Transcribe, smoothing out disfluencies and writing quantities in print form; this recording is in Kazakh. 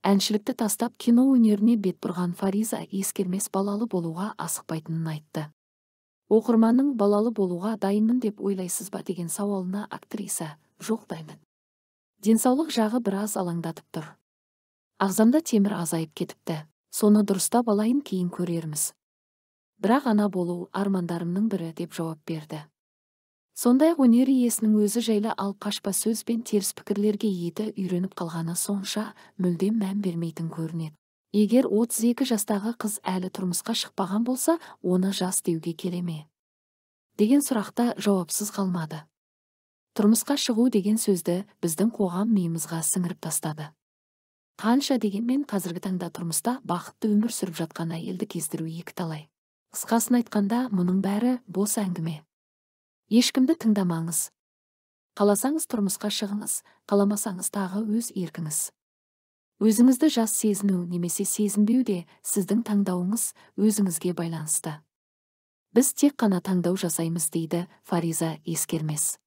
Әншілікті тастап кино өнеріне бет бұрған Фариза ескермес балалы болуға асықпайтынын айтты. Оқырманның балалы болуға дайынмын деп ойлайсыз ба деген сауалына актриса жоқ даймын. Денсаулық жағы біраз алаңдатып тұр. Ағзамда темір азайып кетіпті. Соны дұрыстап алайын, кейін көрерміз. Бірақ ана болу армандарымның бірі деп жауап берді. Сондай-ақ өнер иесінің өзі жайлы алып қашпа сөз бен теріс пікірлерге еті үйреніп қалғаны сонша мүлдем мән бермейтін көрінеді. Егер 32 жастағы қыз әлі тұрмысқа шықпаған болса, оны жас деуге келе ме? Деген сұрақта жауапсыз қалмады. Тұрмысқа шығу деген сөзді біздің қоғам миымызға сіңіріп тастады. Қанша дегенмен қазіргі таңда тұрмыста бақытты өмір сүріп жатқан әйелді кездіру екіталай. Қысқасын айтқанда, мұның бәрі бос әңгіме. Ешкімді тыңдамаңыз. Қаласаңыз тұрмысқа шығыңыз, қаламасаңыз тағы өз еркіңіз. Өзіңізді жас сезіну немесе сезінбеу де сіздің таңдауыңыз, өзіңізге байланысты. Біз тек қана таңдау жасаймыз дейді Фариза Ескермес.